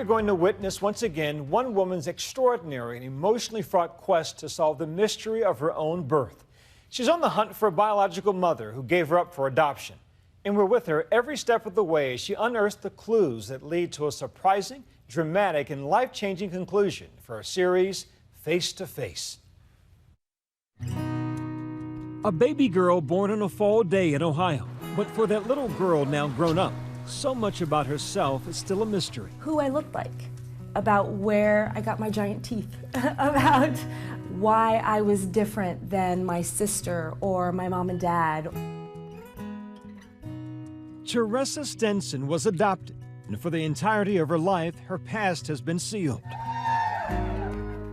you're going to witness once again one woman's extraordinary and emotionally fraught quest to solve the mystery of her own birth. She's on the hunt for a biological mother who gave her up for adoption. And we're with her every step of the way as she unearths the clues that lead to a surprising, dramatic, and life-changing conclusion for her series, Face to Face. A baby girl born on a fall day in Ohio. But for that little girl now grown up, so much about herself is still a mystery. Who I looked like, about where I got my giant teeth, about why I was different than my sister or my mom and dad. Teresa Stenson was adopted, and for the entirety of her life, her past has been sealed.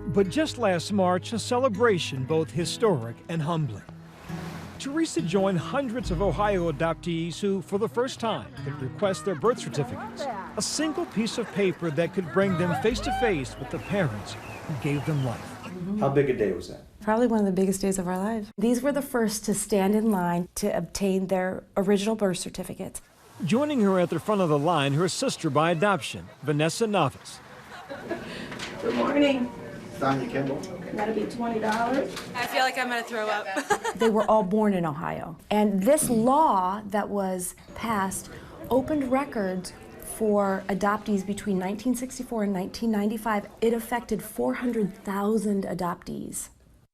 But just last March, a celebration both historic and humbling. Teresa joined hundreds of Ohio adoptees who, for the first time, could request their birth certificates. A single piece of paper that could bring them face to face with the parents who gave them life. How big a day was that? Probably one of the biggest days of our lives. These were the first to stand in line to obtain their original birth certificates. Joining her at the front of the line, her sister by adoption, Vanessa Navas. Good morning. Sonia Kimball. That'll be $20. I feel like I'm gonna throw up. They were all born in Ohio. And this law that was passed opened records for adoptees between 1964 and 1995. It affected 400,000 adoptees.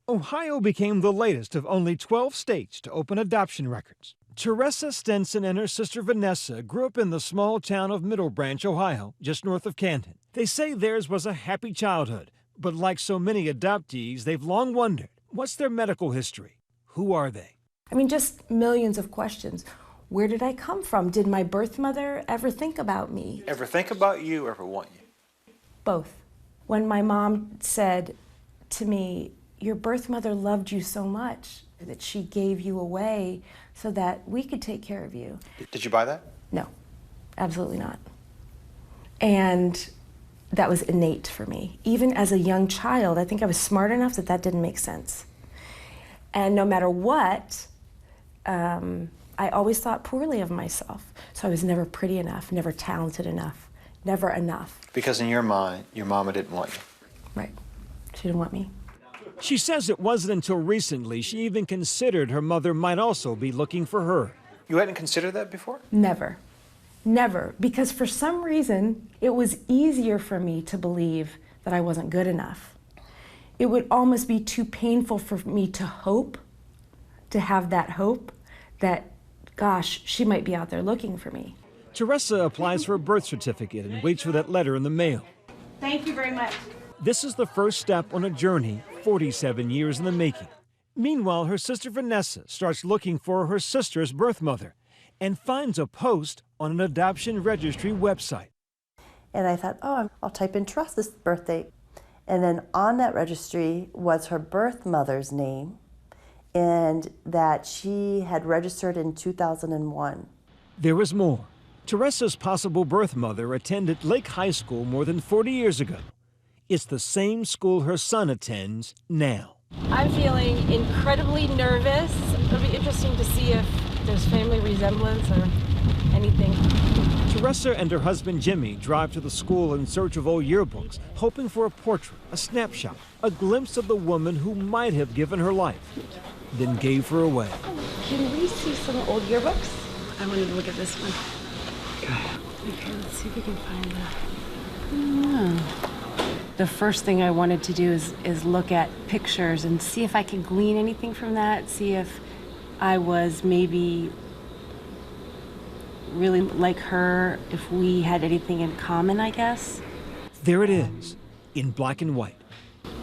Ohio became the latest of only 12 states to open adoption records. Teresa Stenson and her sister Vanessa grew up in the small town of Middle Branch, Ohio, just north of Canton. They say theirs was a happy childhood, but like so many adoptees, they've long wondered, what's their medical history? Who are they? I mean, just millions of questions. Where did I come from? Did my birth mother ever think about me? Ever think about you, ever want you? Both. When my mom said to me, your birth mother loved you so much that she gave you away so that we could take care of you. Did you buy that? No, absolutely not. And that was innate for me. Even as a young child, I think I was smart enough that that didn't make sense. And no matter what, I always thought poorly of myself. So I was never pretty enough, never talented enough, never enough. Because in your mind, your mama didn't want you. Right. She didn't want me. She says it wasn't until recently she even considered her mother might also be looking for her. You hadn't considered that before? Never. Never. Because for some reason, it was easier for me to believe that I wasn't good enough. It would almost be too painful for me to hope, to have that hope that, gosh, she might be out there looking for me. Teresa applies for a birth certificate and waits for that letter in the mail. Thank you very much. This is the first step on a journey 47 years in the making. Meanwhile, her sister Vanessa starts looking for her sister's birth mother and finds a post on an adoption registry website. And I thought, oh, I'll type in Teresa's birth date. And then on that registry was her birth mother's name and that she had registered in 2001. There was more. Teresa's possible birth mother attended Lake High School more than 40 years ago. It's the same school her son attends now. I'm feeling incredibly nervous. It'll be interesting to see if there's family resemblance or anything. Teresa and her husband Jimmy drive to the school in search of old yearbooks, hoping for a portrait, a snapshot, a glimpse of the woman who might have given her life, then gave her away. Can we see some old yearbooks? I wanted to look at this one. Okay, let's see if we can find that. The first thing I wanted to do is look at pictures and see if I could glean anything from that, see if I was maybe really like her, if we had anything in common, I guess. There it is, in black and white.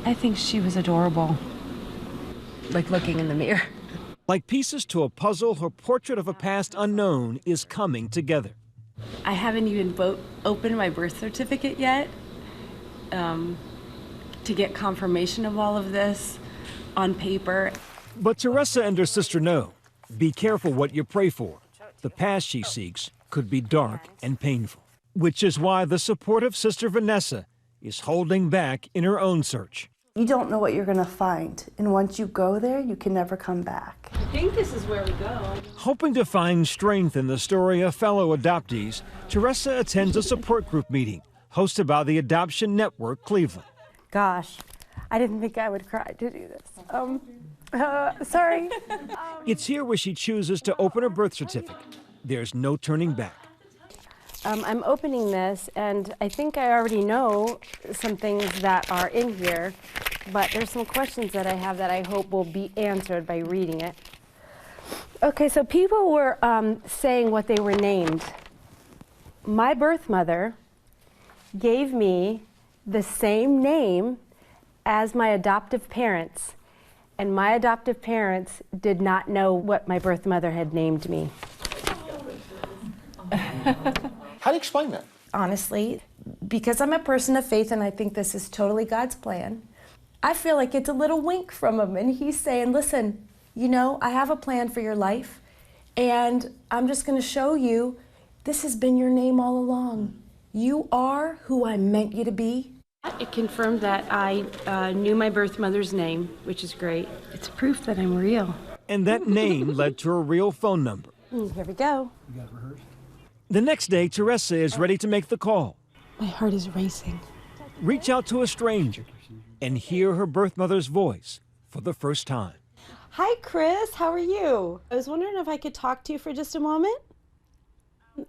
I think she was adorable, like looking in the mirror. Like pieces to a puzzle, her portrait of a past unknown is coming together. I haven't even opened my birth certificate yet. To get confirmation of all of this on paper. But Teresa and her sister know, be careful what you pray for. The past she seeks could be dark and painful, which is why the supportive sister Vanessa is holding back in her own search. You don't know what you're going to find, and once you go there, you can never come back. I think this is where we go. Hoping to find strength in the story of fellow adoptees, Teresa attends a support group meeting, hosted by the Adoption Network Cleveland. Gosh, I didn't think I would cry to do this. Sorry. It's here where she chooses to open her birth certificate. There's no turning back. I'm opening this, and I think I already know some things that are in here, but there's some questions that I have that I hope will be answered by reading it. Okay, so people were saying what they were named. My birth mother gave me the same name as my adoptive parents, and my adoptive parents did not know what my birth mother had named me. How do you explain that? Honestly, because I'm a person of faith and I think this is totally God's plan, I feel like it's a little wink from him, and he's saying, listen, you know, I have a plan for your life, and I'm just going to show you this has been your name all along. You are who I meant you to be. It confirmed that I knew my birth mother's name, which is great. It's proof that I'm real. And that name led to a real phone number. Here we go. The next day, Teresa is ready to make the call. My heart is racing. Reach out to a stranger and hear her birth mother's voice for the first time. Hi, Chris. How are you? I was wondering if I could talk to you for just a moment.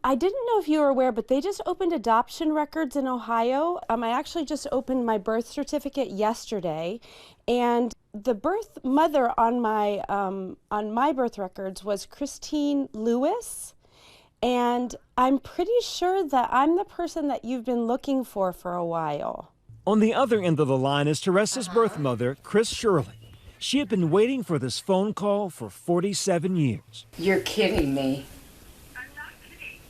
I didn't know if you were aware, but they just opened adoption records in Ohio. I actually just opened my birth certificate yesterday, and the birth mother on my birth records was Christine Lewis, and I'm pretty sure that I'm the person that you've been looking for a while. On the other end of the line is Teresa's birth mother, Chris Shirley. She had been waiting for this phone call for 47 years. You're kidding me. I'm not kidding.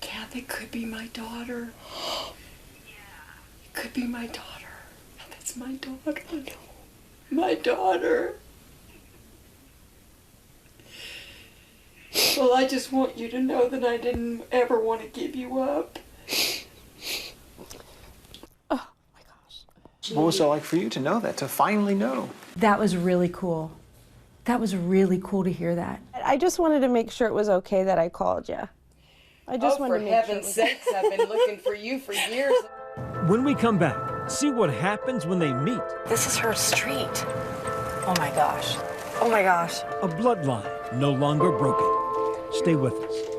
Kathy could be my daughter. It could be my daughter. That's my daughter. My daughter. Well, I just want you to know that I didn't ever want to give you up. What was it like for you to know that, to finally know? That was really cool. That was really cool to hear that. I just wanted to make sure it was okay that I called you. I just wanted to make sure. For heaven's sakes, I've been looking for you for years. When we come back, see what happens when they meet. This is her street. Oh my gosh. Oh my gosh. A bloodline no longer broken. Stay with us.